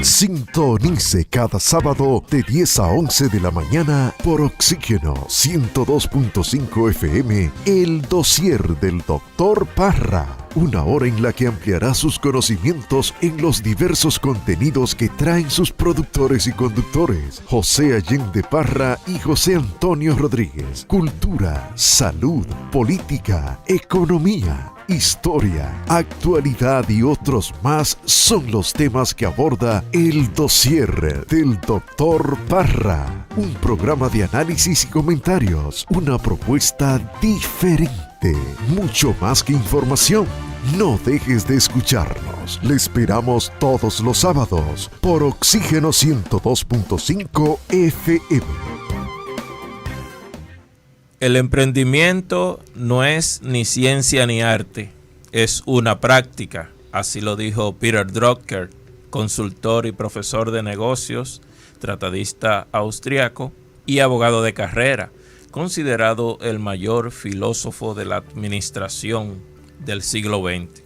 Sintonice cada sábado de 10 a 11 de la mañana por Oxígeno 102.5 FM, el dossier del Dr. Parra. Una hora en la que ampliará sus conocimientos en los diversos contenidos que traen sus productores y conductores, José Allende Parra y José Antonio Rodríguez. Cultura, salud, política, economía, historia, actualidad y otros más son los temas que aborda el dossier del Dr. Parra. Un programa de análisis y comentarios, una propuesta diferente, mucho más que información. No dejes de escucharnos. Le esperamos todos los sábados por Oxígeno 102.5 FM. El emprendimiento no es ni ciencia ni arte, es una práctica. Así lo dijo Peter Drucker, consultor y profesor de negocios, tratadista austriaco y abogado de carrera, considerado el mayor filósofo de la administración del siglo XX.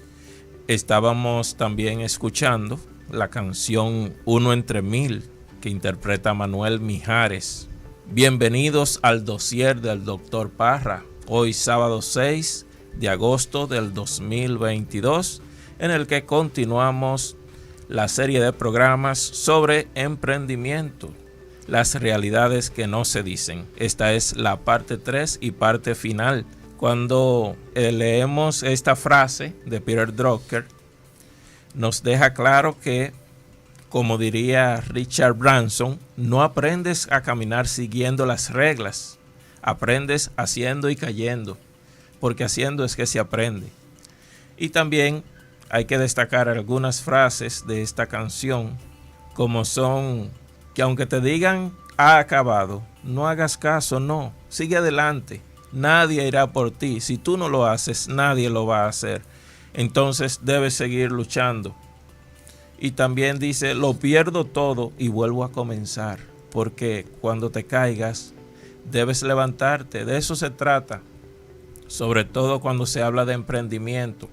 Estábamos también escuchando la canción Uno entre Mil, que interpreta Manuel Mijares. Bienvenidos al dossier del Dr. Parra, hoy sábado 6 de agosto del 2022, en el que continuamos la serie de programas sobre emprendimiento, las realidades que no se dicen. Esta es la parte 3 y parte final. Cuando leemos esta frase de Peter Drucker, nos deja claro que, como diría Richard Branson, no aprendes a caminar siguiendo las reglas, aprendes haciendo y cayendo, porque haciendo es que se aprende. Y también hay que destacar algunas frases de esta canción, como son que aunque te digan ha acabado, no hagas caso, no, sigue adelante, nadie irá por ti, si tú no lo haces, nadie lo va a hacer, entonces debes seguir luchando. Y también dice, lo pierdo todo y vuelvo a comenzar, porque cuando te caigas, debes levantarte. De eso se trata, sobre todo cuando se habla de emprendimiento,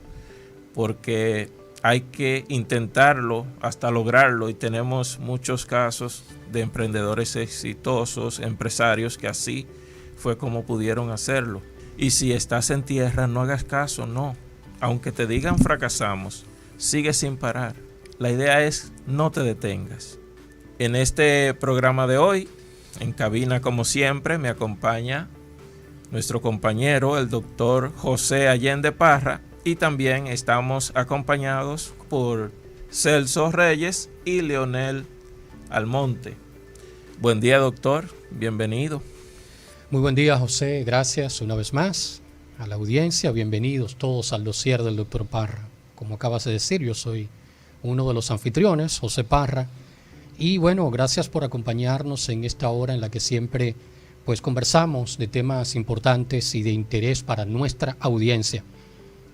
porque hay que intentarlo hasta lograrlo, y tenemos muchos casos de emprendedores exitosos, empresarios, que así fue como pudieron hacerlo. Y si estás en tierra, no hagas caso, no. Aunque te digan fracasamos, sigue sin parar. La idea es no te detengas. En este programa de hoy, en cabina como siempre, me acompaña nuestro compañero, el doctor José Allende Parra, y también estamos acompañados por Celso Reyes y Leonel Almonte. Buen día, doctor. Bienvenido. Muy buen día, José. Gracias una vez más a la audiencia. Bienvenidos todos al dossier del doctor Parra. Como acabas de decir, yo soy uno de los anfitriones, José Parra, y bueno, gracias por acompañarnos en esta hora en la que siempre pues conversamos de temas importantes y de interés para nuestra audiencia.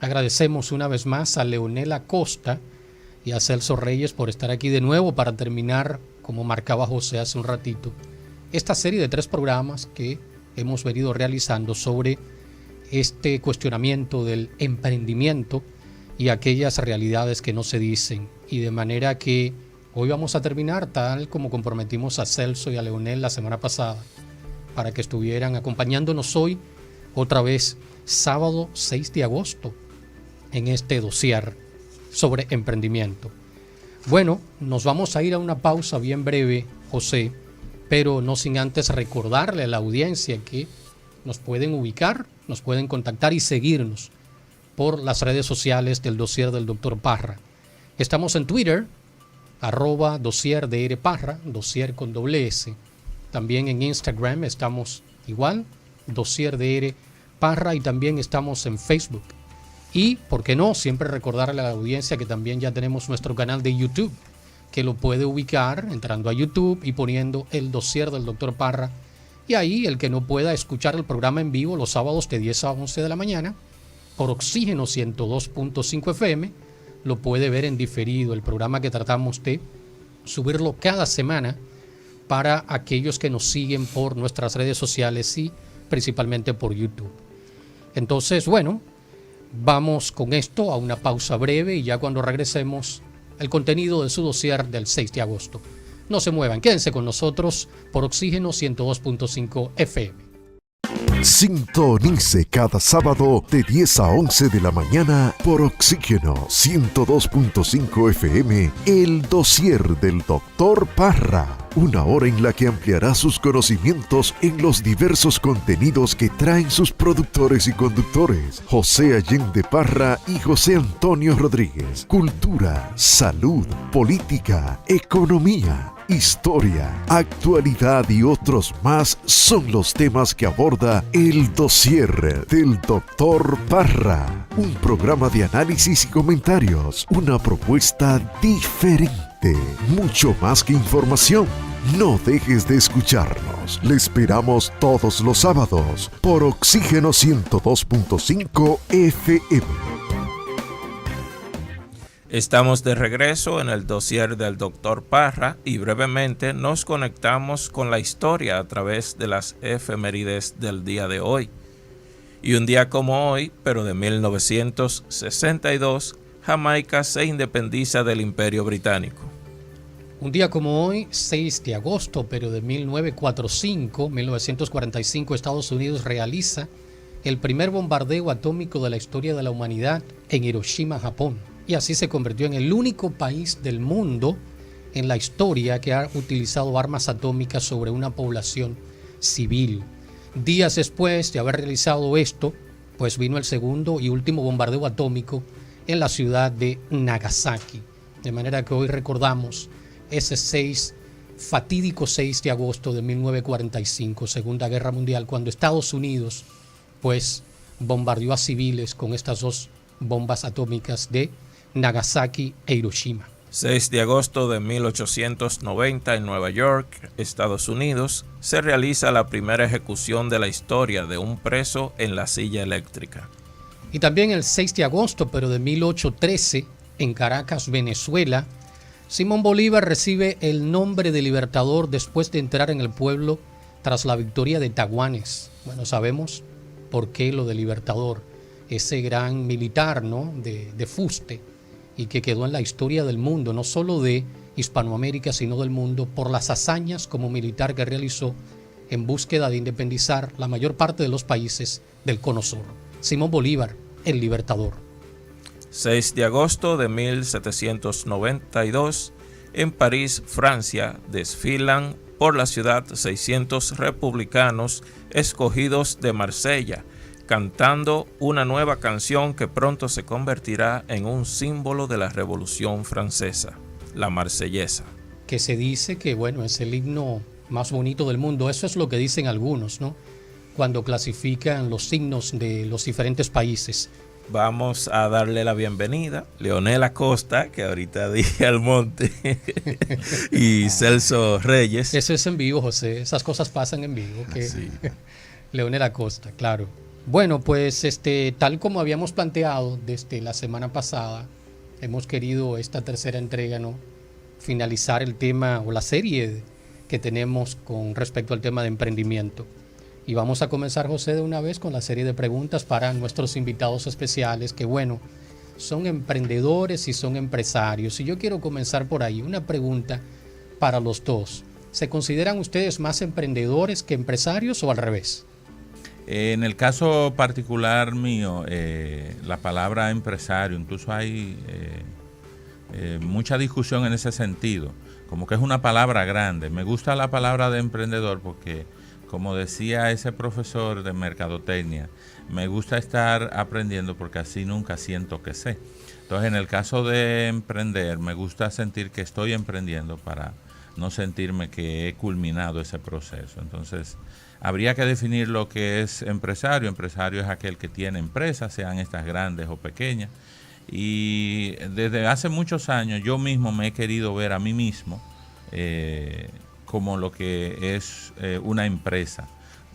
Agradecemos una vez más a Leonel Acosta y a Celso Reyes por estar aquí de nuevo para terminar, como marcaba José hace un ratito, esta serie de 3 programas que hemos venido realizando sobre este cuestionamiento del emprendimiento y aquellas realidades que no se dicen. Y de manera que hoy vamos a terminar tal como comprometimos a Celso y a Leonel la semana pasada, para que estuvieran acompañándonos hoy, otra vez, sábado 6 de agosto, en este dossier sobre emprendimiento. Bueno, nos vamos a ir a una pausa bien breve, José, pero no sin antes recordarle a la audiencia que nos pueden ubicar, nos pueden contactar y seguirnos por las redes sociales del dossier del Dr. Parra. Estamos en Twitter, @dossier_Parra, dossier con doble S. También en Instagram estamos igual, dossier Parra, y también estamos en Facebook. Y, ¿por qué no?, siempre recordarle a la audiencia que también ya tenemos nuestro canal de YouTube, que lo puede ubicar entrando a YouTube y poniendo el dossier del Dr. Parra. Y ahí, el que no pueda escuchar el programa en vivo los sábados de 10 a 11 de la mañana, por Oxígeno 102.5 FM, lo puede ver en diferido, el programa que tratamos de subirlo cada semana para aquellos que nos siguen por nuestras redes sociales y principalmente por YouTube. Entonces, bueno, vamos con esto a una pausa breve y ya cuando regresemos el contenido de su dossier del 6 de agosto. No se muevan, quédense con nosotros por Oxígeno 102.5 FM. Sintonice cada sábado de 10 a 11 de la mañana por Oxígeno 102.5 FM, el dossier del Dr. Parra. Una hora en la que ampliará sus conocimientos en los diversos contenidos que traen sus productores y conductores, José Allende Parra y José Antonio Rodríguez. Cultura, salud, política, economía, historia, actualidad y otros más son los temas que aborda el dossier del Dr. Parra. Un programa de análisis y comentarios, una propuesta diferente, mucho más que información. No dejes de escucharnos. Le esperamos todos los sábados por Oxígeno 102.5 FM. Estamos de regreso en el dossier del Dr. Parra y brevemente nos conectamos con la historia a través de las efemérides del día de hoy. Y un día como hoy, pero de 1962, Jamaica se independiza del Imperio Británico. Un día como hoy, 6 de agosto, pero de 1945, Estados Unidos realiza el primer bombardeo atómico de la historia de la humanidad en Hiroshima, Japón. Y así se convirtió en el único país del mundo en la historia que ha utilizado armas atómicas sobre una población civil. Días después de haber realizado esto, pues vino el segundo y último bombardeo atómico en la ciudad de Nagasaki. De manera que hoy recordamos ese fatídico 6 de agosto de 1945, Segunda Guerra Mundial, cuando Estados Unidos pues bombardeó a civiles con estas dos bombas atómicas de Nagasaki e Hiroshima. 6 de agosto de 1890 en Nueva York, Estados Unidos, se realiza la primera ejecución de la historia de un preso en la silla eléctrica. Y también el 6 de agosto, pero de 1813, en Caracas, Venezuela, Simón Bolívar recibe el nombre de libertador después de entrar en el pueblo tras la victoria de Taguanes. Bueno, sabemos por qué lo de libertador, ese gran militar, ¿no?, de fuste, y que quedó en la historia del mundo, no solo de Hispanoamérica, sino del mundo, por las hazañas como militar que realizó en búsqueda de independizar la mayor parte de los países del Cono Sur. Simón Bolívar, el libertador. 6 de agosto de 1792, en París, Francia, desfilan por la ciudad 600 republicanos escogidos de Marsella, cantando una nueva canción que pronto se convertirá en un símbolo de la Revolución Francesa, la Marsellesa. Que se dice que, bueno, es el himno más bonito del mundo. Eso es lo que dicen algunos, ¿no?, cuando clasifican los himnos de los diferentes países. Vamos a darle la bienvenida a Leonel Acosta, que ahorita dije al monte, y Celso Reyes. Eso es en vivo, José. Esas cosas pasan en vivo. Sí. Leonel Acosta, claro. Bueno, pues tal como habíamos planteado desde la semana pasada, hemos querido esta tercera entrega, ¿no?, finalizar el tema o la serie que tenemos con respecto al tema de emprendimiento. Y vamos a comenzar, José, de una vez con la serie de preguntas para nuestros invitados especiales, que bueno, son emprendedores y son empresarios. Y yo quiero comenzar por ahí. Una pregunta para los dos. ¿Se consideran ustedes más emprendedores que empresarios o al revés? En el caso particular mío, la palabra empresario, incluso hay mucha discusión en ese sentido, como que es una palabra grande. Me gusta la palabra de emprendedor porque, como decía ese profesor de mercadotecnia, me gusta estar aprendiendo porque así nunca siento que sé. Entonces, en el caso de emprender, me gusta sentir que estoy emprendiendo para no sentirme que he culminado ese proceso. Entonces, habría que definir lo que es empresario. Empresario es aquel que tiene empresas, sean estas grandes o pequeñas. Y desde hace muchos años yo mismo me he querido ver a mí mismo como lo que es una empresa,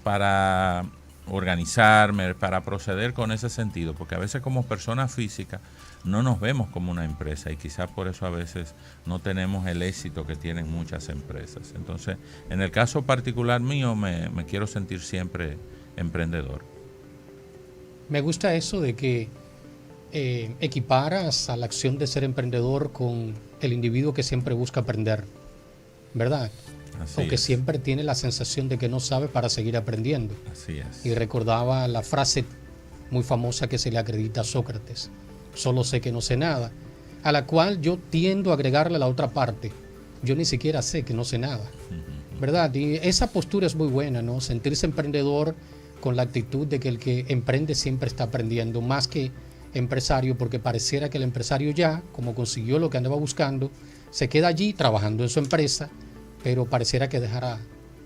para organizarme, para proceder con ese sentido, porque a veces como persona física no nos vemos como una empresa y quizás por eso a veces no tenemos el éxito que tienen muchas empresas. Entonces, en el caso particular mío, me quiero sentir siempre emprendedor. Me gusta eso de que equiparas a la acción de ser emprendedor con el individuo que siempre busca aprender, ¿verdad? Así O que es. siempre tiene la sensación de que no sabe para seguir aprendiendo. Así es. Y recordaba la frase muy famosa que se le acredita a Sócrates: solo sé que no sé nada, a la cual yo tiendo a agregarle la otra parte: yo ni siquiera sé que no sé nada, ¿verdad? Y esa postura es muy buena, ¿no? Sentirse emprendedor con la actitud de que el que emprende siempre está aprendiendo, más que empresario, porque pareciera que el empresario ya, como consiguió lo que andaba buscando, se queda allí trabajando en su empresa, pero pareciera que dejará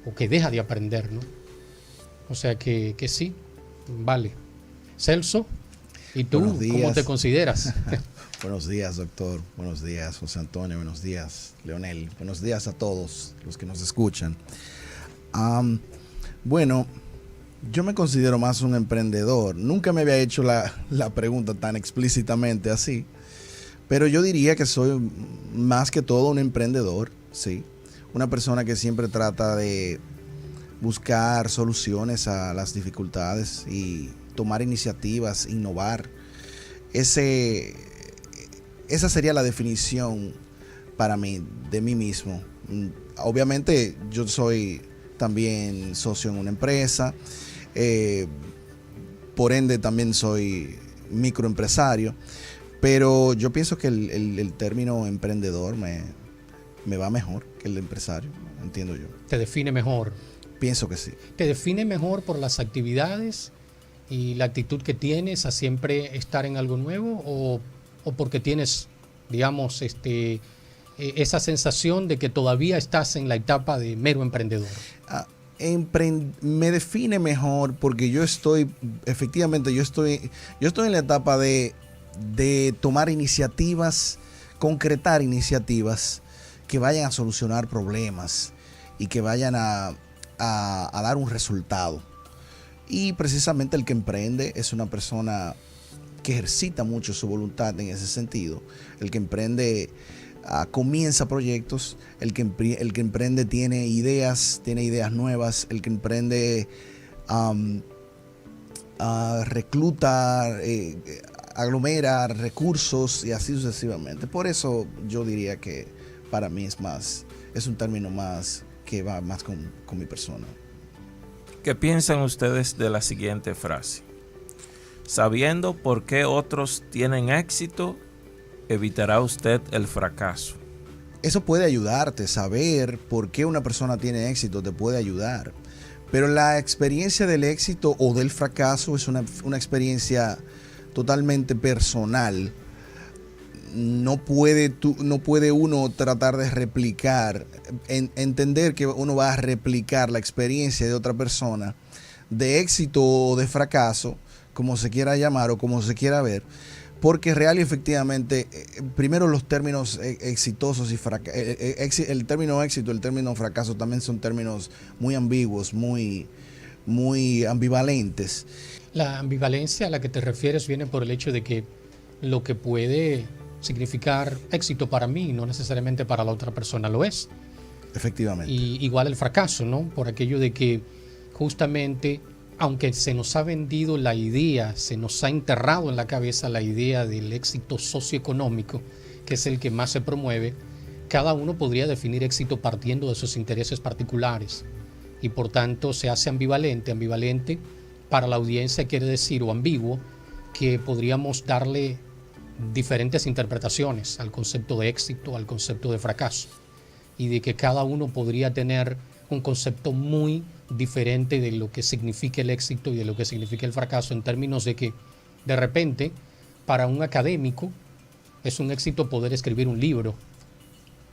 o que deja de aprender, ¿no? O sea que sí, vale. Celso, ¿y tú Buenos días. cómo te consideras? Buenos días, doctor. Buenos días, José Antonio. Buenos días, Leonel. Buenos días a todos los que nos escuchan. Bueno, yo me considero más un emprendedor. Nunca me había hecho la pregunta tan explícitamente así, pero yo diría que soy más que todo un emprendedor, sí. Una persona que siempre trata de buscar soluciones a las dificultades y tomar iniciativas, innovar. Esa sería la definición para mí, de mí mismo. Obviamente yo soy también socio en una empresa, por ende también soy microempresario, pero yo pienso que el término emprendedor me va mejor que el empresario, entiendo yo. ¿Te define mejor? Pienso que sí. ¿Te define mejor por las actividades y la actitud que tienes a siempre estar en algo nuevo, o porque tienes, digamos, esa sensación de que todavía estás en la etapa de mero emprendedor? Me define mejor porque yo estoy en la etapa de tomar iniciativas, concretar iniciativas que vayan a solucionar problemas y que vayan a dar un resultado. Y precisamente el que emprende es una persona que ejercita mucho su voluntad en ese sentido. El que emprende comienza proyectos, el que emprende tiene ideas nuevas, el que emprende recluta, aglomera recursos y así sucesivamente. Por eso yo diría que para mí es un término más que va más con mi persona. ¿Qué piensan ustedes de la siguiente frase? Sabiendo por qué otros tienen éxito, evitará usted el fracaso. Eso puede ayudarte, saber por qué una persona tiene éxito te puede ayudar. Pero la experiencia del éxito o del fracaso es una experiencia totalmente personal. No puede uno tratar de replicar, entender que uno va a replicar la experiencia de otra persona, de éxito o de fracaso, como se quiera llamar o como se quiera ver, porque real y efectivamente, primero los términos exitosos y el término éxito, el término fracaso también son términos muy ambiguos, muy ambivalentes. La ambivalencia a la que te refieres viene por el hecho de que lo que puede significar éxito para mí no necesariamente para la otra persona lo es. Efectivamente. Y igual el fracaso, ¿no? Por aquello de que justamente, aunque se nos ha vendido la idea, se nos ha enterrado en la cabeza la idea del éxito socioeconómico, que es el que más se promueve, cada uno podría definir éxito partiendo de sus intereses particulares y por tanto se hace ambivalente. Ambivalente para la audiencia quiere decir, o ambiguo, que podríamos darle diferentes interpretaciones al concepto de éxito, al concepto de fracaso, y de que cada uno podría tener un concepto muy diferente de lo que significa el éxito y de lo que significa el fracaso, en términos de que de repente para un académico es un éxito poder escribir un libro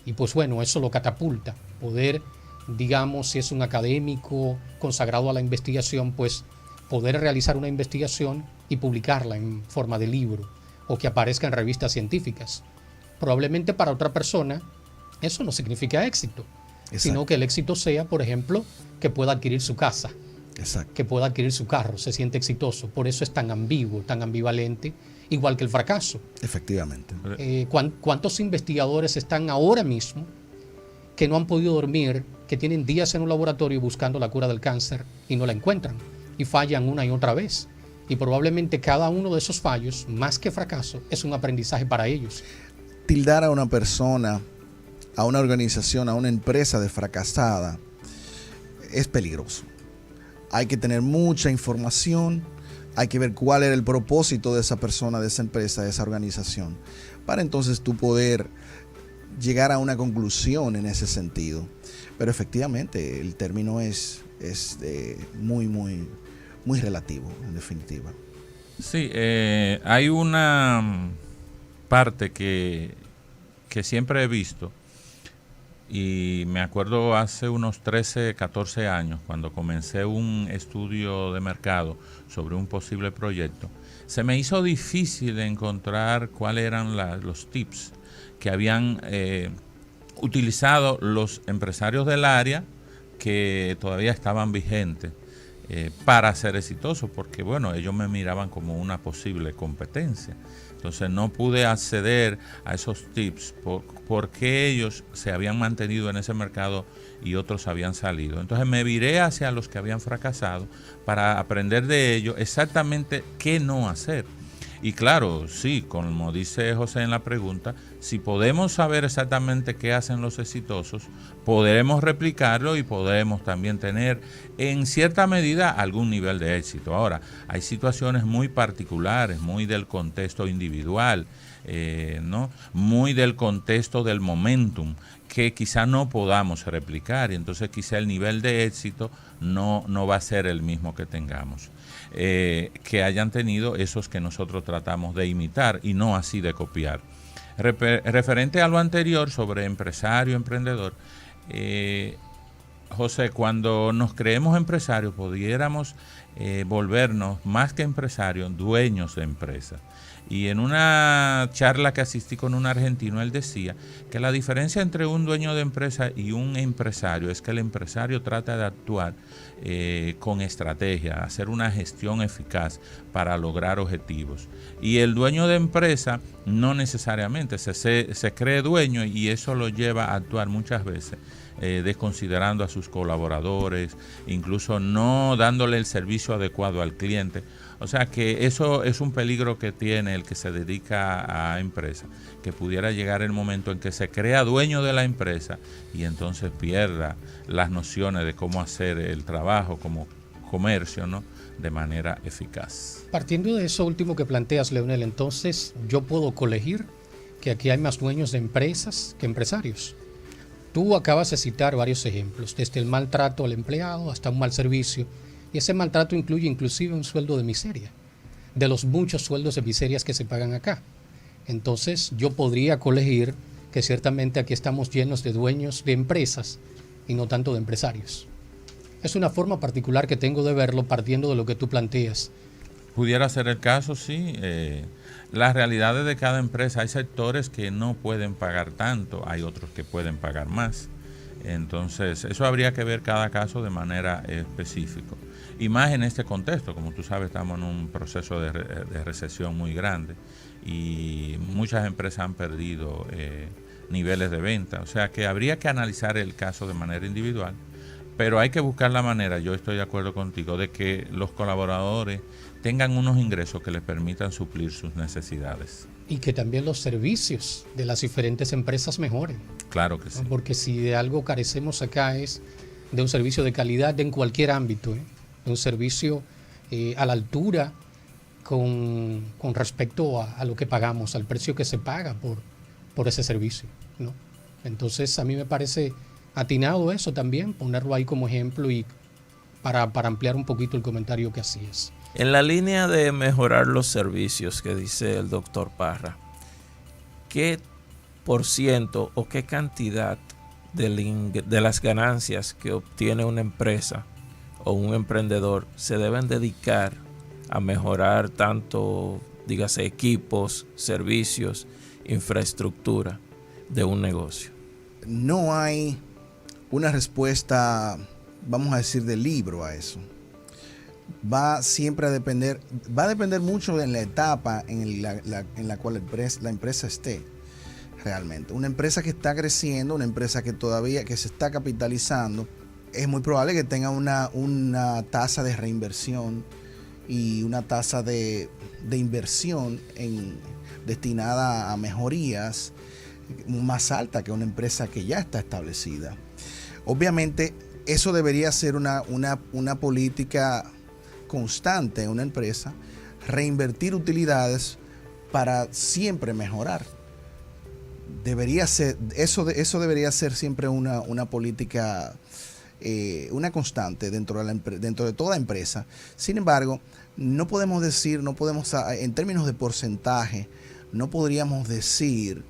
y pues bueno, eso lo catapulta, poder, digamos, si es un académico consagrado a la investigación, pues poder realizar una investigación y publicarla en forma de libro o que aparezca en revistas científicas. Probablemente para otra persona eso no significa éxito. Exacto. Sino que el éxito sea, por ejemplo, que pueda adquirir su casa. Exacto. Que pueda adquirir su carro, se siente exitoso. Por eso es tan ambiguo, tan ambivalente, igual que el fracaso. Efectivamente. ¿Cuántos investigadores están ahora mismo que no han podido dormir, que tienen días en un laboratorio buscando la cura del cáncer y no la encuentran? Y fallan una y otra vez. Y probablemente cada uno de esos fallos, más que fracaso, es un aprendizaje para ellos. tildar a una persona, a una organización, a una empresa de fracasada es peligroso. Hay que tener mucha información, hay que ver cuál era el propósito de esa persona, de esa empresa, de esa organización, para entonces tú poder llegar a una conclusión en ese sentido. Pero efectivamente el término es muy, muy, muy relativo, en definitiva. Sí, hay una parte que siempre he visto, y me acuerdo hace unos 13, 14 años, cuando comencé un estudio de mercado sobre un posible proyecto, se me hizo difícil encontrar cuáles eran los tips que habían utilizado los empresarios del área que todavía estaban vigentes para ser exitosos, porque bueno, ellos me miraban como una posible competencia. Entonces no pude acceder a esos tips porque ellos se habían mantenido en ese mercado y otros habían salido. Entonces me viré hacia los que habían fracasado para aprender de ellos exactamente qué no hacer. Y claro, sí, como dice José en la pregunta, si podemos saber exactamente qué hacen los exitosos, podremos replicarlo y podemos también tener en cierta medida algún nivel de éxito. Ahora, hay situaciones muy particulares, muy del contexto individual, ¿no? Muy del contexto del momentum, que quizá no podamos replicar, y entonces quizá el nivel de éxito no va a ser el mismo que tengamos. Que hayan tenido esos que nosotros tratamos de imitar y no así de copiar. Referente a lo anterior sobre empresario, emprendedor, José, cuando nos creemos empresarios, pudiéramos volvernos más que empresarios, dueños de empresas. Y en una charla que asistí con un argentino, él decía que la diferencia entre un dueño de empresa y un empresario es que el empresario trata de actuar con estrategia, hacer una gestión eficaz para lograr objetivos. Y el dueño de empresa no necesariamente se cree dueño, y eso lo lleva a actuar muchas veces desconsiderando a sus colaboradores, incluso no dándole el servicio adecuado al cliente. O sea que eso es un peligro que tiene el que se dedica a empresa, que pudiera llegar el momento en que se crea dueño de la empresa y entonces pierda las nociones de cómo hacer el trabajo como comercio, ¿no?, de manera eficaz. Partiendo de eso último que planteas, Leonel, entonces yo puedo colegir que aquí hay más dueños de empresas que empresarios. Tú acabas de citar varios ejemplos, desde el maltrato al empleado hasta un mal servicio, y ese maltrato incluye inclusive un sueldo de miseria, de los muchos sueldos de miserias que se pagan acá. Entonces yo podría colegir que ciertamente aquí estamos llenos de dueños de empresas y no tanto de empresarios. Es una forma particular que tengo de verlo partiendo de lo que tú planteas. Pudiera ser el caso, sí. Las realidades de cada empresa, hay sectores que no pueden pagar tanto, hay otros que pueden pagar más. Entonces, eso habría que ver cada caso de manera específica. Y más en este contexto, como tú sabes, estamos en un proceso de recesión muy grande y muchas empresas han perdido niveles de venta. O sea que habría que analizar el caso de manera individual, pero hay que buscar la manera, yo estoy de acuerdo contigo, de que los colaboradores tengan unos ingresos que les permitan suplir sus necesidades. Y que también los servicios de las diferentes empresas mejoren. Claro que sí. Porque si de algo carecemos acá es de un servicio de calidad en cualquier ámbito, de un servicio a la altura con respecto a lo que pagamos, al precio que se paga por ese servicio, ¿no? Entonces a mí me parece atinado eso también, ponerlo ahí como ejemplo y para ampliar un poquito el comentario que hacías. En la línea de mejorar los servicios que dice el doctor Parra, ¿qué % o qué cantidad de las ganancias que obtiene una empresa o un emprendedor se deben dedicar a mejorar tanto, dígase, equipos, servicios, infraestructura de un negocio? No hay una respuesta, vamos a decir, de libro a eso. Va a depender mucho de la etapa en la cual la empresa esté realmente. Una empresa que está creciendo, una empresa que todavía que se está capitalizando, es muy probable que tenga una tasa de reinversión y una tasa de inversión destinada a mejorías más alta que una empresa que ya está establecida. Obviamente, eso debería ser una política constante en una empresa, reinvertir utilidades para siempre mejorar. Eso debería ser siempre una política, una constante dentro de toda empresa. Sin embargo, no podemos, en términos de porcentaje, no podríamos decir,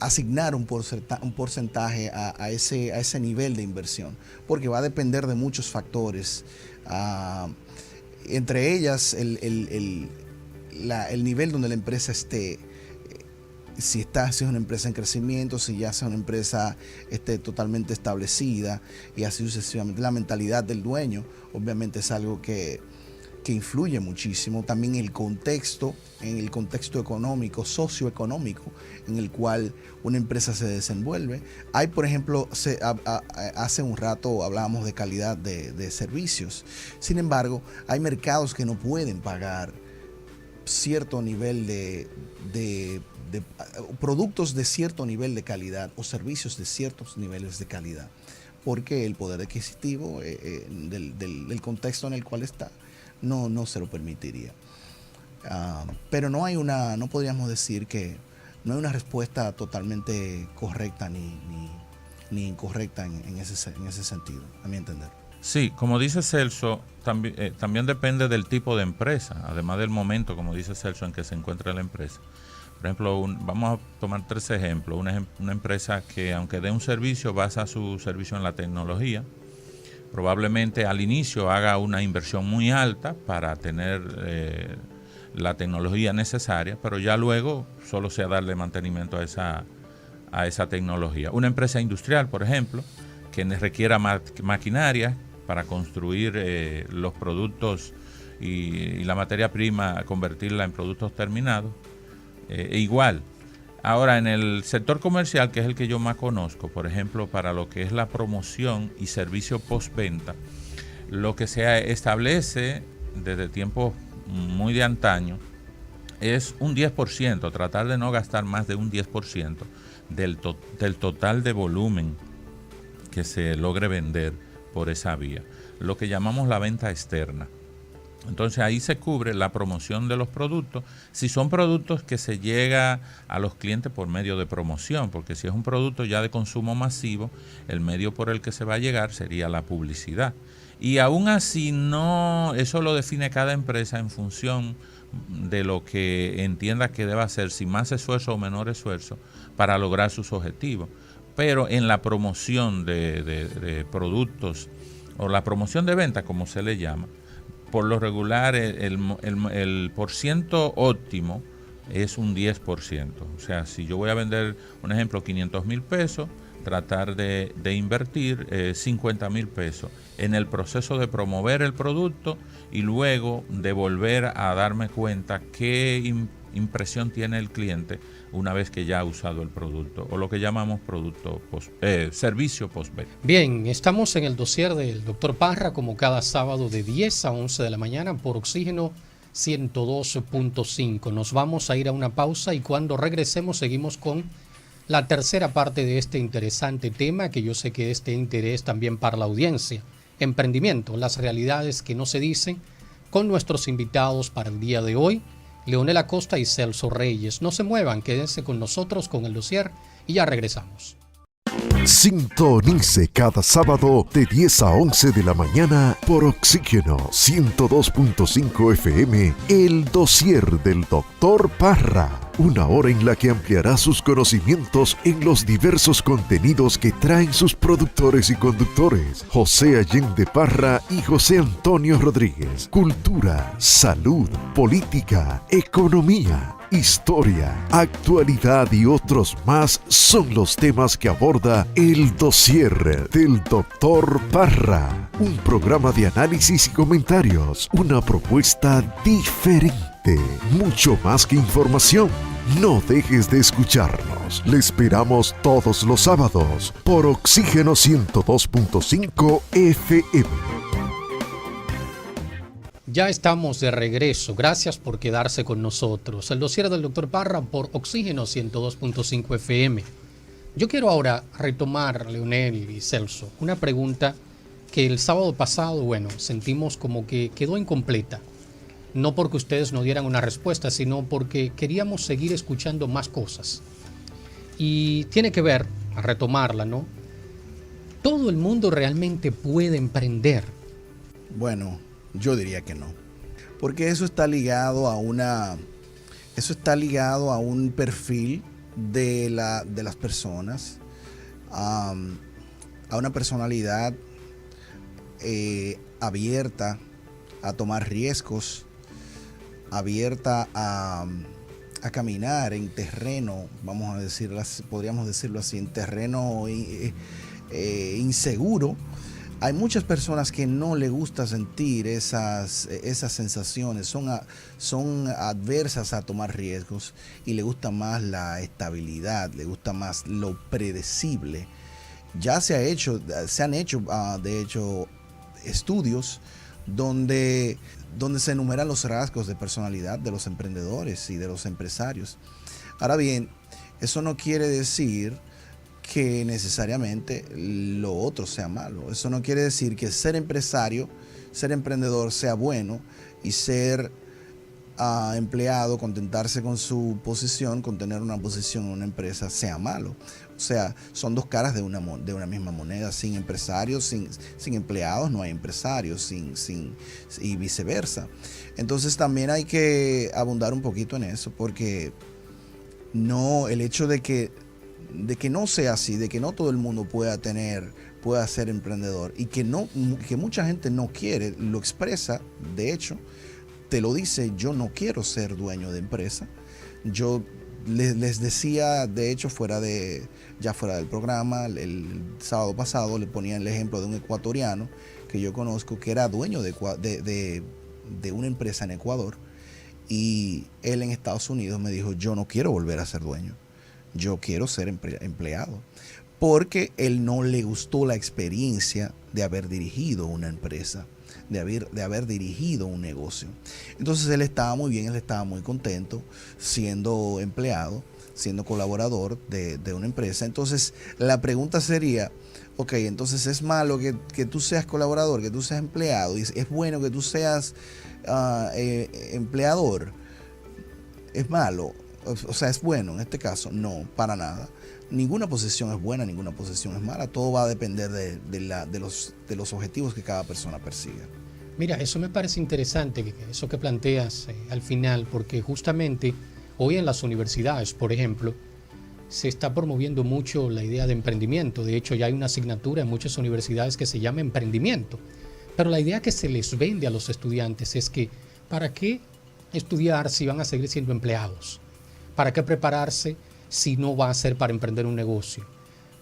asignar un porcentaje a ese nivel de inversión, porque va a depender de muchos factores, entre ellas el nivel donde la empresa esté, si es una empresa en crecimiento, si ya es una empresa totalmente establecida, y así sucesivamente. La mentalidad del dueño obviamente es algo que influye muchísimo. También en el contexto económico, socioeconómico, en el cual una empresa se desenvuelve. Hay, por ejemplo, hace un rato hablábamos de calidad de servicios. Sin embargo, hay mercados que no pueden pagar cierto nivel de productos de cierto nivel de calidad o servicios de ciertos niveles de calidad, porque el poder adquisitivo del contexto en el cual está no se lo permitiría. Pero no podríamos decir que no hay una respuesta totalmente correcta ni incorrecta en ese sentido, a mi entender. Sí, como dice Celso, también depende del tipo de empresa, además del momento, como dice Celso, en que se encuentra la empresa. Por ejemplo, vamos a tomar 3 ejemplos. Una empresa que, aunque dé un servicio, basa su servicio en la tecnología. Probablemente al inicio haga una inversión muy alta para tener la tecnología necesaria, pero ya luego solo sea darle mantenimiento a esa tecnología. Una empresa industrial, por ejemplo, que requiera maquinaria para construir los productos y la materia prima, convertirla en productos terminados, igual. Ahora, en el sector comercial, que es el que yo más conozco, por ejemplo, para lo que es la promoción y servicio postventa, lo que se establece desde tiempos muy de antaño es un 10%, tratar de no gastar más de un 10% del total de volumen que se logre vender por esa vía, lo que llamamos la venta externa. Entonces ahí se cubre la promoción de los productos, si son productos que se llega a los clientes por medio de promoción, porque si es un producto ya de consumo masivo, el medio por el que se va a llegar sería la publicidad. Y aún así eso lo define cada empresa en función de lo que entienda que deba hacer, si más esfuerzo o menor esfuerzo, para lograr sus objetivos. Pero en la promoción de productos, o la promoción de venta, como se le llama, por lo regular el porciento óptimo es un 10%. O sea, si yo voy a vender, un ejemplo, 500,000 pesos, tratar de invertir 50,000 pesos en el proceso de promover el producto y luego de volver a darme cuenta qué impresión tiene el cliente una vez que ya ha usado el producto, o lo que llamamos servicio postventa. Bien, estamos en el dossier del Dr. Parra, como cada sábado de 10 a 11 de la mañana por Oxígeno 102.5. Nos vamos a ir a una pausa y cuando regresemos seguimos con la tercera parte de este interesante tema, que yo sé que es de interés también para la audiencia. Emprendimiento, las realidades que no se dicen, con nuestros invitados para el día de hoy, Leonel Acosta y Celso Reyes. No se muevan, quédense con nosotros con el dossier y ya regresamos. Sintonice cada sábado de 10 a 11 de la mañana por Oxígeno 102.5 FM, el dossier del Dr. Parra. Una hora en la que ampliará sus conocimientos en los diversos contenidos que traen sus productores y conductores, José Allende Parra y José Antonio Rodríguez. Cultura, salud, política, economía, historia, actualidad y otros más son los temas que aborda el dossier del Dr. Parra. Un programa de análisis y comentarios, una propuesta diferente, mucho más que información. No dejes de escucharnos. Le esperamos todos los sábados por Oxígeno 102.5 FM. Ya estamos de regreso. Gracias por quedarse con nosotros. El dossier del Dr. Parra por Oxígeno 102.5 FM. Yo quiero ahora retomar, Leonel y Celso, una pregunta que el sábado pasado, sentimos como que quedó incompleta. No porque ustedes no dieran una respuesta, sino porque queríamos seguir escuchando más cosas. Y tiene que ver, a retomarla, ¿no? ¿Todo el mundo realmente puede emprender? Bueno, yo diría que no. Porque eso está ligado a un perfil de las personas, a una personalidad abierta a tomar riesgos, abierta a caminar en terreno, podríamos decirlo así, en terreno inseguro. Hay muchas personas que no les gusta sentir esas sensaciones, son adversas a tomar riesgos y le gusta más la estabilidad, le gusta más lo predecible. Ya se han hecho de hecho estudios donde se enumeran los rasgos de personalidad de los emprendedores y de los empresarios. Ahora bien, eso no quiere decir que necesariamente lo otro sea malo. Eso no quiere decir que ser empresario, ser emprendedor sea bueno y ser empleado, contentarse con su posición, con tener una posición en una empresa sea malo. O sea, son dos caras de una misma moneda. Sin empresarios, sin empleados no hay empresarios, y viceversa. Entonces también hay que abundar un poquito en eso, porque el hecho de que no sea así, de que no todo el mundo pueda ser emprendedor y que mucha gente no quiere, lo expresa, de hecho, te lo dice: yo no quiero ser dueño de empresa. Yo les decía, de hecho, fuera del programa, el sábado pasado le ponía el ejemplo de un ecuatoriano que yo conozco que era dueño de una empresa en Ecuador, y él en Estados Unidos me dijo: yo no quiero volver a ser dueño. Yo quiero ser empleado, porque él no le gustó la experiencia de haber dirigido una empresa, de haber dirigido un negocio. Entonces él estaba muy bien, él estaba muy contento siendo empleado, siendo colaborador de una empresa. Entonces la pregunta sería: ok, entonces es malo que tú seas colaborador, que tú seas empleado, y es bueno que tú seas empleador. ¿Es malo? O sea, ¿es bueno en este caso? No, para nada. Ninguna posición es buena, ninguna posición es mala. Todo va a depender de los objetivos que cada persona persiga. Mira, eso me parece interesante, eso que planteas al final, porque justamente hoy en las universidades, por ejemplo, se está promoviendo mucho la idea de emprendimiento. De hecho, ya hay una asignatura en muchas universidades que se llama emprendimiento. Pero la idea que se les vende a los estudiantes es que ¿para qué estudiar si van a seguir siendo empleados? ¿Para qué prepararse si no va a ser para emprender un negocio?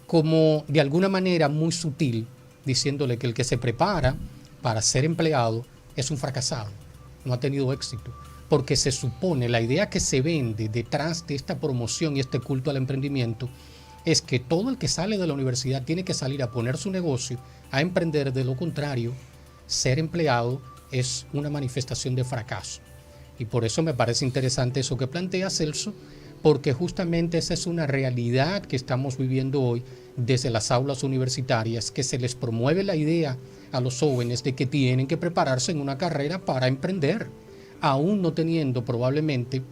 Como de alguna manera muy sutil, diciéndole que el que se prepara para ser empleado es un fracasado, no ha tenido éxito, porque se supone, la idea que se vende detrás de esta promoción y este culto al emprendimiento es que todo el que sale de la universidad tiene que salir a poner su negocio, a emprender. De lo contrario, ser empleado es una manifestación de fracaso. Y por eso me parece interesante eso que plantea Celso, porque justamente esa es una realidad que estamos viviendo hoy desde las aulas universitarias, que se les promueve la idea a los jóvenes de que tienen que prepararse en una carrera para emprender, aún no teniendo probablemente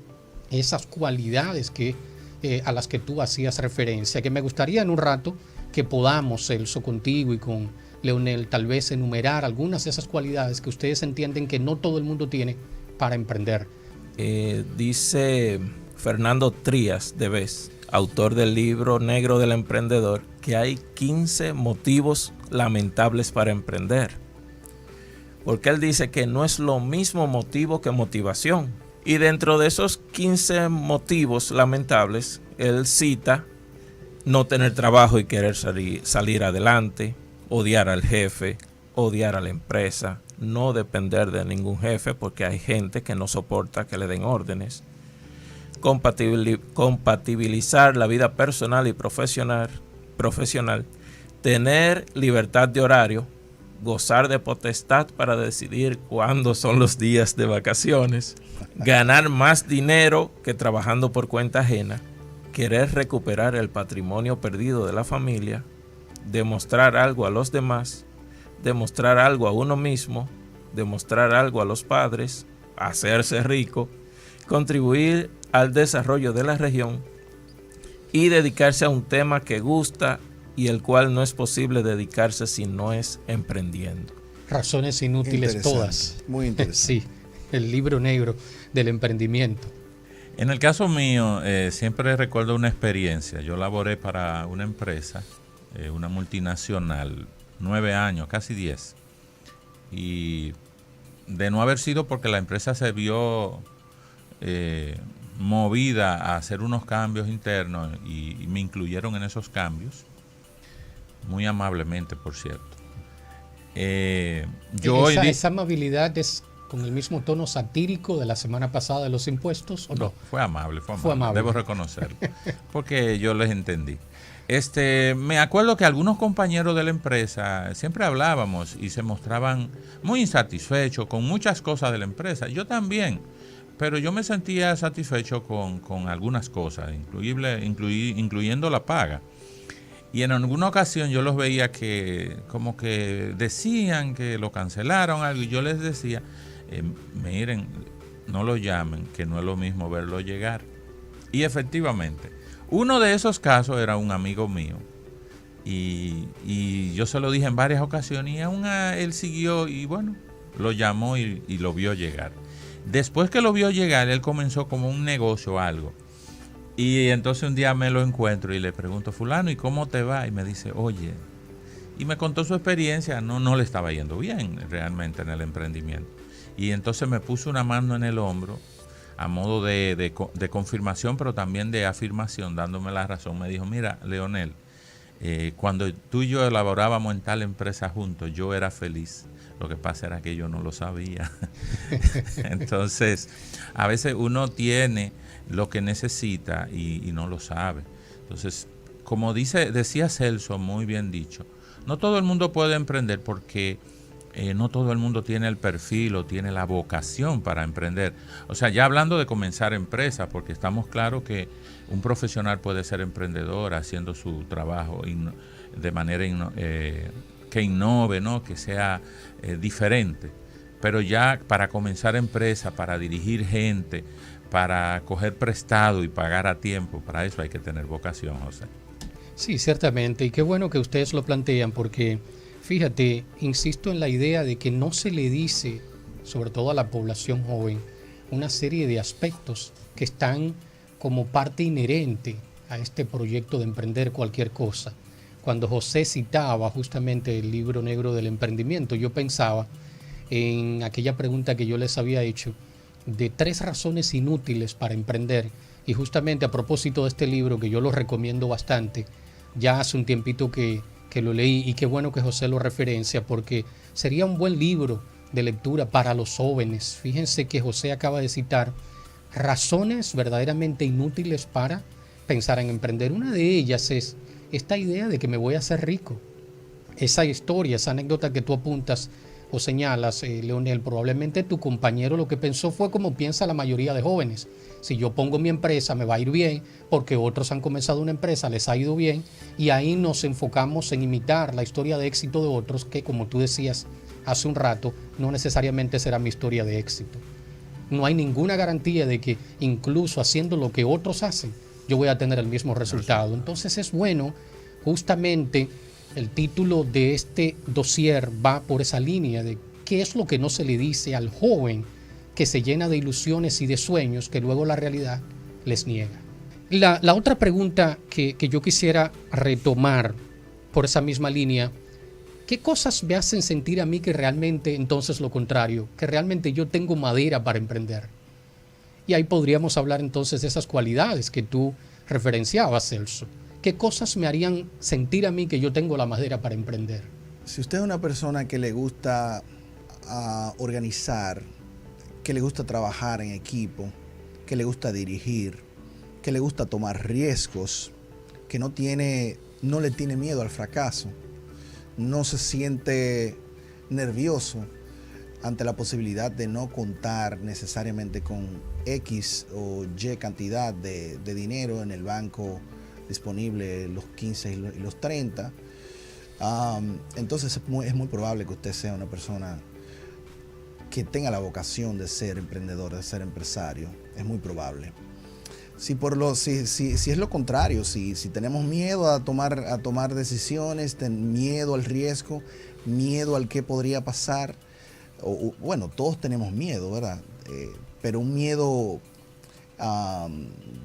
esas cualidades a las que tú hacías referencia, que me gustaría en un rato que podamos, Celso, contigo y con Leonel, tal vez enumerar algunas de esas cualidades que ustedes entienden que no todo el mundo tiene para emprender. Dice Fernando Trías de Bes, autor del libro Negro del Emprendedor, que hay 15 motivos lamentables para emprender. Porque él dice que no es lo mismo motivo que motivación. Y dentro de esos 15 motivos lamentables, él cita no tener trabajo y querer salir adelante, odiar al jefe, odiar a la empresa, no depender de ningún jefe porque hay gente que no soporta que le den órdenes, compatibilizar la vida personal y profesional, tener libertad de horario, gozar de potestad para decidir cuándo son los días de vacaciones, ganar más dinero que trabajando por cuenta ajena, querer recuperar el patrimonio perdido de la familia, demostrar algo a los demás, demostrar algo a uno mismo, demostrar algo a los padres, hacerse rico, contribuir al desarrollo de la región y dedicarse a un tema que gusta y el cual no es posible dedicarse si no es emprendiendo. Razones inútiles todas. Muy interesante. Sí, el libro negro del emprendimiento. En el caso mío, siempre recuerdo una experiencia. Yo laboré para una empresa, una multinacional, 9 años, casi 10. Y de no haber sido porque la empresa se vio movida a hacer unos cambios internos y me incluyeron en esos cambios, muy amablemente, por cierto. ¿Esa amabilidad es con el mismo tono satírico de la semana pasada de los impuestos o no? Fue amable. Debo reconocerlo, porque yo les entendí. Me acuerdo que algunos compañeros de la empresa siempre hablábamos y se mostraban muy insatisfechos con muchas cosas de la empresa. Yo también, pero yo me sentía satisfecho con algunas cosas, incluyendo la paga. Y en alguna ocasión yo los veía que como que decían que lo cancelaron algo, y yo les decía, miren, no lo llamen, que no es lo mismo verlo llegar. Y efectivamente, uno de esos casos era un amigo mío, y yo se lo dije en varias ocasiones, y aún él siguió, y bueno, lo llamó y lo vio llegar. Después que lo vio llegar, él comenzó como un negocio o algo. Y entonces un día me lo encuentro y le pregunto, fulano, ¿y cómo te va? Y me dice, oye, y me contó su experiencia, no le estaba yendo bien realmente en el emprendimiento. Y entonces me puso una mano en el hombro, a modo de confirmación, pero también de afirmación, dándome la razón. Me dijo, mira, Leonel, cuando tú y yo elaborábamos en tal empresa juntos, yo era feliz. Lo que pasa era que yo no lo sabía. Entonces, a veces uno tiene lo que necesita y no lo sabe. Entonces, como decía Celso, muy bien dicho, no todo el mundo puede emprender porque no todo el mundo tiene el perfil o tiene la vocación para emprender. O sea, ya hablando de comenzar empresa, porque estamos claros que un profesional puede ser emprendedor haciendo su trabajo de manera que innove, ¿no? Que sea diferente. Pero ya para comenzar empresa, para dirigir gente, para coger prestado y pagar a tiempo, para eso hay que tener vocación, José. Sí, ciertamente, y qué bueno que ustedes lo plantean, porque fíjate, insisto en la idea de que no se le dice, sobre todo a la población joven, una serie de aspectos que están como parte inherente a este proyecto de emprender cualquier cosa. Cuando José citaba justamente el libro negro del emprendimiento, yo pensaba en aquella pregunta que yo les había hecho de 3 razones inútiles para emprender, y justamente a propósito de este libro, que yo lo recomiendo bastante, ya hace un tiempito que lo leí, y qué bueno que José lo referencia, porque sería un buen libro de lectura para los jóvenes. Fíjense que José acaba de citar razones verdaderamente inútiles para pensar en emprender. Una de ellas es esta idea de que me voy a hacer rico. Esa historia, esa anécdota que tú apuntas o señalas, Leonel, probablemente tu compañero lo que pensó fue como piensa la mayoría de jóvenes. Si yo pongo mi empresa me va a ir bien, porque otros han comenzado una empresa, les ha ido bien, y ahí nos enfocamos en imitar la historia de éxito de otros, que como tú decías hace un rato, no necesariamente será mi historia de éxito. No hay ninguna garantía de que incluso haciendo lo que otros hacen, yo voy a tener el mismo resultado. Entonces es bueno, justamente el título de este dossier va por esa línea de qué es lo que no se le dice al joven que se llena de ilusiones y de sueños que luego la realidad les niega. La otra pregunta que yo quisiera retomar por esa misma línea, ¿qué cosas me hacen sentir a mí que realmente, entonces lo contrario, que realmente yo tengo madera para emprender? Y ahí podríamos hablar entonces de esas cualidades que tú referenciabas, Celso. ¿Qué cosas me harían sentir a mí que yo tengo la madera para emprender? Si usted es una persona que le gusta organizar, que le gusta trabajar en equipo, que le gusta dirigir, que le gusta tomar riesgos, que no le tiene miedo al fracaso, no se siente nervioso ante la posibilidad de no contar necesariamente con X o Y cantidad de dinero en el banco disponible los 15 y los 30. Entonces es muy probable que usted sea una persona que tenga la vocación de ser emprendedor, de ser empresario. Es muy probable. Si es lo contrario, si tenemos miedo a tomar decisiones, miedo al riesgo, miedo al qué podría pasar, bueno, todos tenemos miedo, ¿verdad? Pero un miedo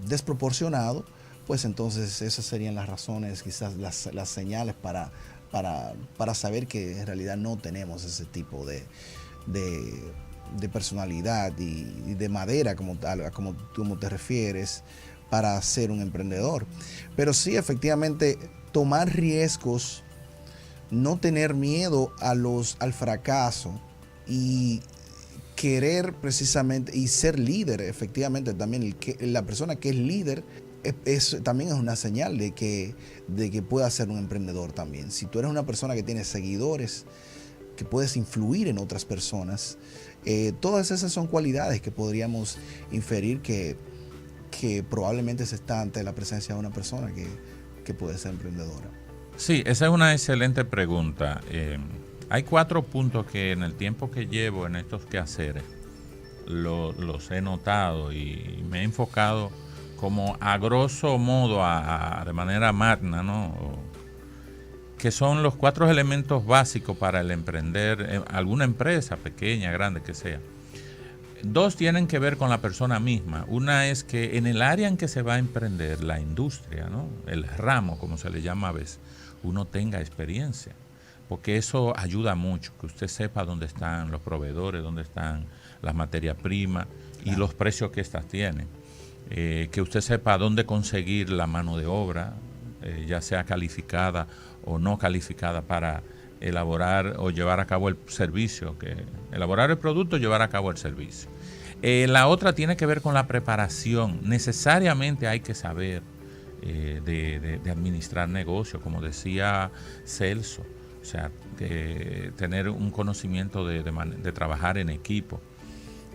desproporcionado, pues entonces esas serían las razones, quizás las señales para saber que en realidad no tenemos ese tipo de personalidad y de madera, como te refieres, para ser un emprendedor. Pero sí, efectivamente, tomar riesgos, no tener miedo al fracaso y querer precisamente y ser líder. Efectivamente, también la persona que es líder también es una señal de que pueda ser un emprendedor también. Si tú eres una persona que tiene seguidores, que puedes influir en otras personas, todas esas son cualidades que podríamos inferir que probablemente se está ante la presencia de una persona que puede ser emprendedora. Sí, esa es una excelente pregunta. Hay 4 puntos que en el tiempo que llevo en estos quehaceres los he notado y me he enfocado como a grosso modo, de manera magna, ¿no? Que son los 4 elementos básicos para el emprender alguna empresa, pequeña, grande, que sea. 2 tienen que ver con la persona misma. Una es que en el área en que se va a emprender, la industria, ¿no? El ramo, como se le llama a veces, uno tenga experiencia, porque eso ayuda mucho, que usted sepa dónde están los proveedores, dónde están las materias primas y los precios que éstas tienen. Que usted sepa dónde conseguir la mano de obra, ya sea calificada o no calificada para elaborar o llevar a cabo el servicio, elaborar el producto, llevar a cabo el servicio. La otra tiene que ver con la preparación. Necesariamente hay que saber de administrar negocios, como decía Celso, o sea, tener un conocimiento de trabajar en equipo.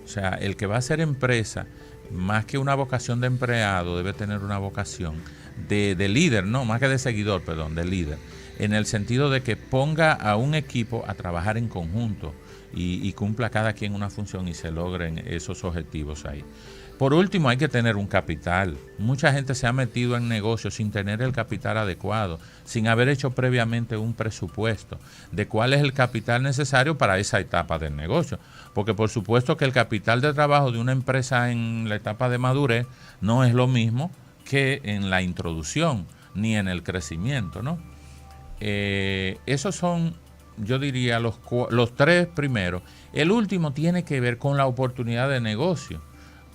O sea, el que va a hacer empresa, más que una vocación de empleado, debe tener una vocación de líder, no, más que de seguidor, perdón, de líder, en el sentido de que ponga a un equipo a trabajar en conjunto y cumpla cada quien una función y se logren esos objetivos ahí. Por último, hay que tener un capital. Mucha gente se ha metido en negocios sin tener el capital adecuado, sin haber hecho previamente un presupuesto de cuál es el capital necesario para esa etapa del negocio. Porque por supuesto que el capital de trabajo de una empresa en la etapa de madurez no es lo mismo que en la introducción ni en el crecimiento, ¿no? Esos son, yo diría, los 3 primeros. El último tiene que ver con la oportunidad de negocio,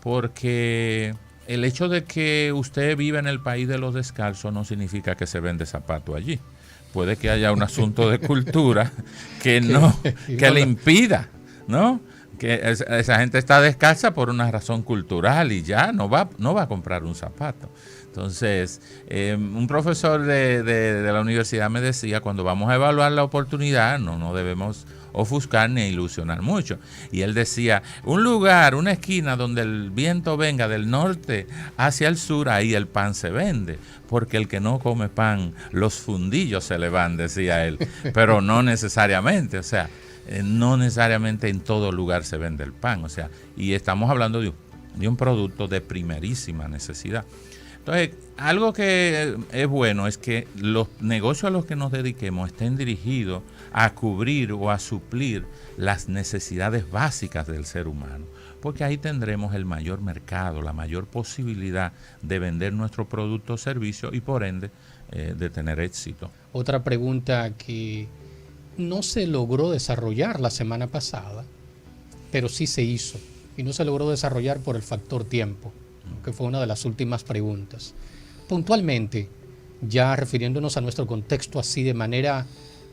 porque el hecho de que usted viva en el país de los descalzos no significa que se vende zapato allí. Puede que haya un asunto de cultura que le impida, ¿no? Que esa gente está descalza por una razón cultural y ya no va a comprar un zapato. Entonces, un profesor de la universidad me decía, cuando vamos a evaluar la oportunidad, no debemos ofuscar ni ilusionar mucho. Y él decía, un lugar, una esquina donde el viento venga del norte hacia el sur, ahí el pan se vende, porque el que no come pan, los fundillos se le van, decía él. Pero no necesariamente, o sea, no necesariamente en todo lugar se vende el pan, o sea, y estamos hablando de un producto de primerísima necesidad. Entonces, algo que es bueno es que los negocios a los que nos dediquemos estén dirigidos a cubrir o a suplir las necesidades básicas del ser humano, porque ahí tendremos el mayor mercado, la mayor posibilidad de vender nuestro producto o servicio y por ende de tener éxito. Otra pregunta que no se logró desarrollar la semana pasada, pero sí se hizo, y no se logró desarrollar por el factor tiempo, que fue una de las últimas preguntas. Puntualmente, ya refiriéndonos a nuestro contexto así de manera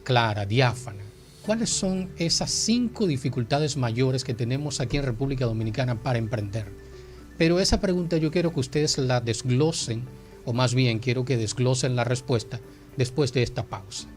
clara, diáfana, ¿cuáles son esas 5 dificultades mayores que tenemos aquí en República Dominicana para emprender? Pero esa pregunta yo quiero que ustedes la desglosen, o más bien quiero que desglosen la respuesta después de esta pausa.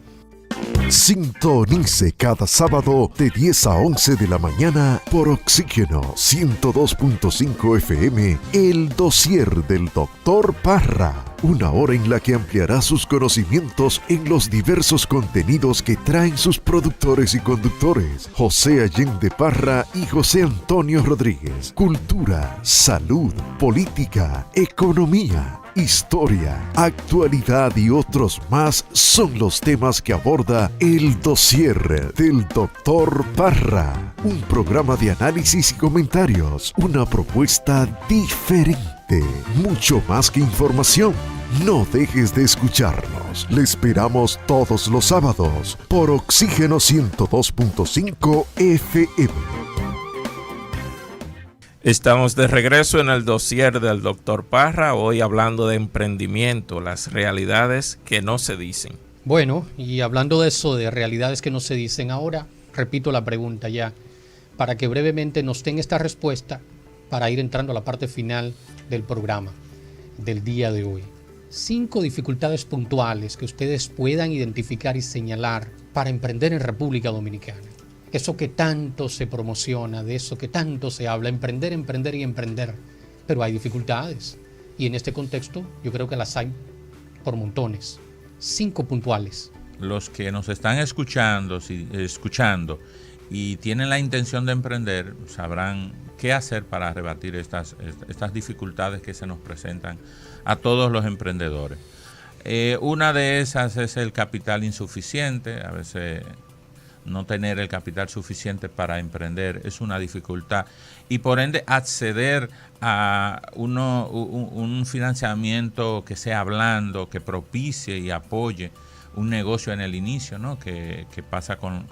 Sintonice cada sábado de 10 a 11 de la mañana por Oxígeno 102.5 FM, el dossier del Dr. Parra. Una hora en la que ampliará sus conocimientos en los diversos contenidos que traen sus productores y conductores, José Allende Parra y José Antonio Rodríguez. Cultura, salud, política, economía, historia, actualidad y otros más son los temas que aborda el dossier del Dr. Parra. Un programa de análisis y comentarios, una propuesta diferente, mucho más que información. No dejes de escucharnos. Le esperamos todos los sábados por Oxígeno 102.5 FM. Estamos de regreso en el dossier del Dr. Parra, hoy hablando de emprendimiento, las realidades que no se dicen. Bueno, y hablando de eso, de realidades que no se dicen, ahora repito la pregunta ya, para que brevemente nos den esta respuesta para ir entrando a la parte final del programa del día de hoy. 5 dificultades puntuales que ustedes puedan identificar y señalar para emprender en República Dominicana. Eso que tanto se promociona, de eso que tanto se habla, emprender, emprender y emprender. Pero hay dificultades. Y en este contexto yo creo que las hay por montones. 5 puntuales. Los que nos están escuchando y tienen la intención de emprender sabrán qué hacer para rebatir estas dificultades que se nos presentan a todos los emprendedores. Una de esas es el capital insuficiente. A veces no tener el capital suficiente para emprender es una dificultad y por ende acceder a un financiamiento que sea blando, que propicie y apoye un negocio en el inicio, ¿no? que pasa con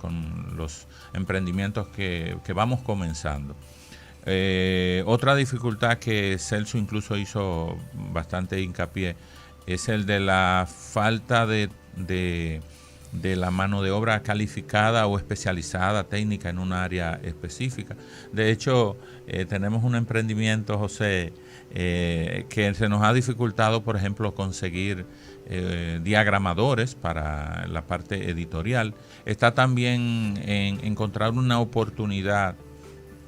los emprendimientos que vamos comenzando. Otra dificultad que Celso incluso hizo bastante hincapié es el de la falta de la mano de obra calificada o especializada, técnica en un área específica. De hecho, tenemos un emprendimiento, José, que se nos ha dificultado, por ejemplo, conseguir diagramadores para la parte editorial. Está también en encontrar una oportunidad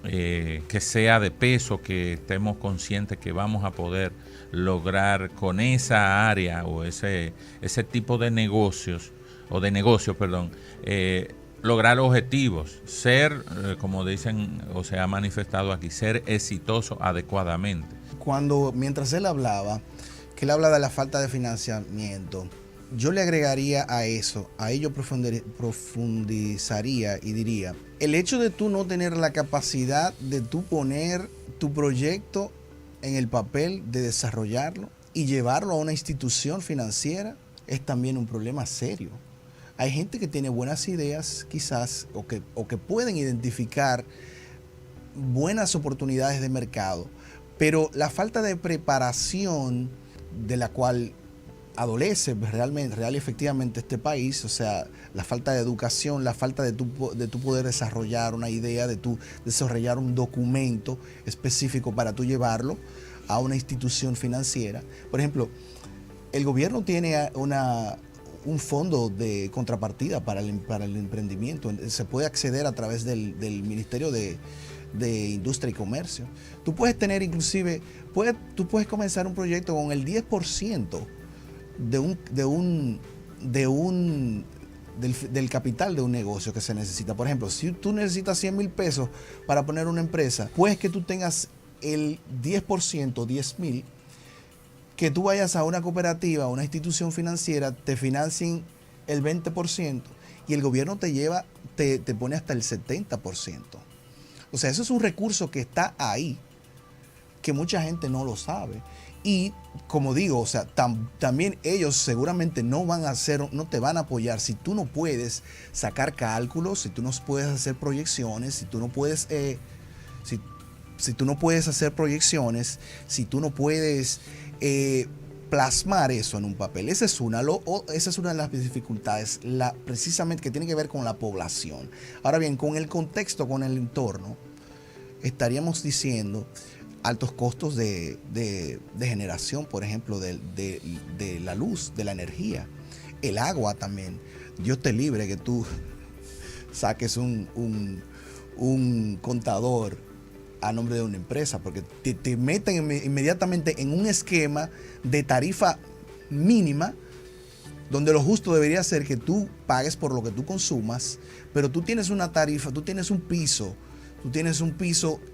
que sea de peso, que estemos conscientes que vamos a poder lograr con esa área o ese tipo de negocios, lograr objetivos, ser, como dicen o se ha manifestado aquí, ser exitoso adecuadamente. Mientras él hablaba, que él habla de la falta de financiamiento, yo le agregaría a ello profundizaría y diría, el hecho de tú no tener la capacidad de tú poner tu proyecto en el papel, de desarrollarlo y llevarlo a una institución financiera, es también un problema serio. Hay gente que tiene buenas ideas quizás o que pueden identificar buenas oportunidades de mercado, pero la falta de preparación de la cual adolece real y efectivamente este país, o sea, la falta de educación, la falta de tu poder desarrollar una idea, de tu desarrollar un documento específico para tú llevarlo a una institución financiera. Por ejemplo, el gobierno tiene un fondo de contrapartida para el emprendimiento. Se puede acceder a través del Ministerio de Industria y Comercio. Tú puedes tener inclusive, tú puedes comenzar un proyecto con el 10% del capital de un negocio que se necesita. Por ejemplo, si tú necesitas 100,000 pesos para poner una empresa, pues que tú tengas el 10%, 10,000, que tú vayas a una cooperativa, a una institución financiera, te financien el 20% y el gobierno te pone hasta el 70%. O sea, eso es un recurso que está ahí, que mucha gente no lo sabe. Y como digo, o sea, también ellos seguramente no te van a apoyar si tú no puedes sacar cálculos, si tú no puedes hacer proyecciones, si tú no puedes hacer proyecciones, si tú no puedes plasmar eso en un papel. Esa es una de las dificultades, precisamente que tiene que ver con la población. Ahora bien, con el contexto, con el entorno, estaríamos diciendo altos costos de generación, por ejemplo, de la luz, de la energía, el agua también. Dios te libre que tú saques un contador a nombre de una empresa, porque te meten inmediatamente en un esquema de tarifa mínima, donde lo justo debería ser que tú pagues por lo que tú consumas, pero tú tienes una tarifa, tú tienes un piso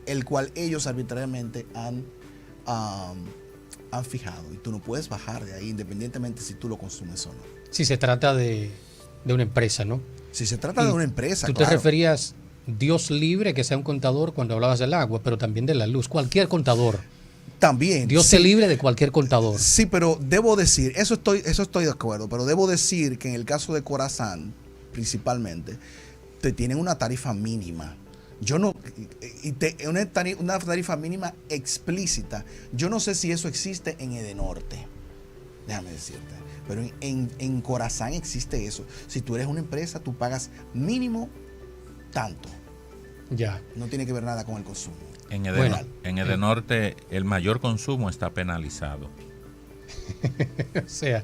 el cual ellos arbitrariamente han fijado, y tú no puedes bajar de ahí independientemente si tú lo consumes o no. Si se trata de una empresa, ¿no? Si se trata de una empresa, tú claro. te referías, Dios libre que sea un contador cuando hablabas del agua, pero también de la luz, cualquier contador. También. Dios sí. te libre de cualquier contador. Sí, pero debo decir, eso estoy de acuerdo, pero debo decir que en el caso de Corazán, principalmente, te tienen una tarifa mínima. Una tarifa mínima explícita. Yo no sé si eso existe en Edenorte, déjame decirte, pero en Corazán existe eso. Si tú eres una empresa, tú pagas mínimo tanto. Ya. No tiene que ver nada con el consumo. En Bueno. Edenorte el mayor consumo está penalizado. O sea,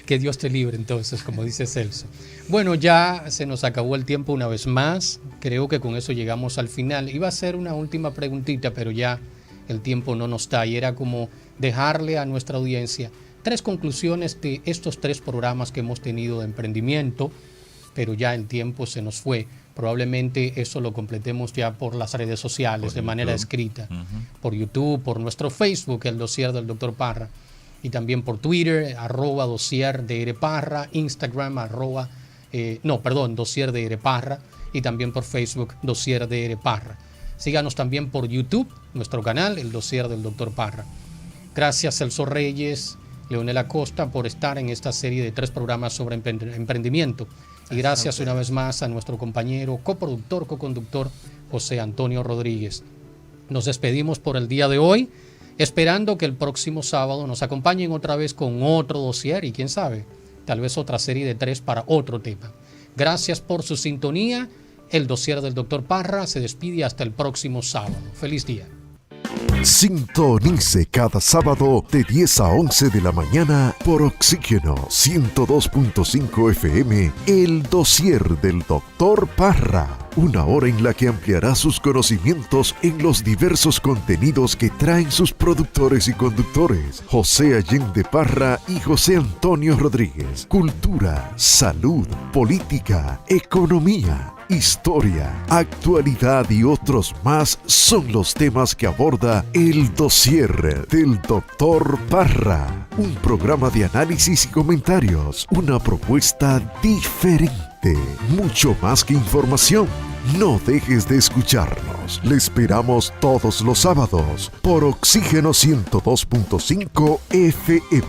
que Dios te libre entonces, como dice Celso. Bueno, ya se nos acabó el tiempo una vez más. Creo que con eso llegamos al final. Iba a ser una última preguntita, pero ya el tiempo no nos da. Y era como dejarle a nuestra audiencia 3 conclusiones de estos 3 programas que hemos tenido de emprendimiento, pero ya el tiempo se nos fue. Probablemente eso lo completemos ya por las redes sociales, de manera escrita. Por YouTube, por nuestro Facebook, el dossier del Dr. Parra. Y también por Twitter, @dossier de Ereparra, Instagram, dossier de Ereparra, y también por Facebook, dossier de Ereparra. Síganos también por YouTube, nuestro canal, el dossier del Dr. Parra. Gracias Celso Reyes, Leonel Acosta, por estar en esta serie de 3 programas sobre emprendimiento. Y gracias una vez más a nuestro compañero, coproductor, coconductor, José Antonio Rodríguez. Nos despedimos por el día de hoy, esperando que el próximo sábado nos acompañen otra vez con otro dossier y quién sabe, tal vez otra serie de 3 para otro tema. Gracias por su sintonía. El dossier del Dr. Parra se despide hasta el próximo sábado. Feliz día. Sintonice cada sábado de 10 a 11 de la mañana por Oxígeno 102.5 FM, el dossier del Dr. Parra. Una hora en la que ampliará sus conocimientos en los diversos contenidos que traen sus productores y conductores, José Allende Parra y José Antonio Rodríguez. Cultura, salud, política, economía, historia, actualidad y otros más son los temas que aborda el dossier del Dr. Parra. Un programa de análisis y comentarios, una propuesta diferente, mucho más que información. No dejes de escucharnos. Le esperamos todos los sábados por Oxígeno 102.5 FM.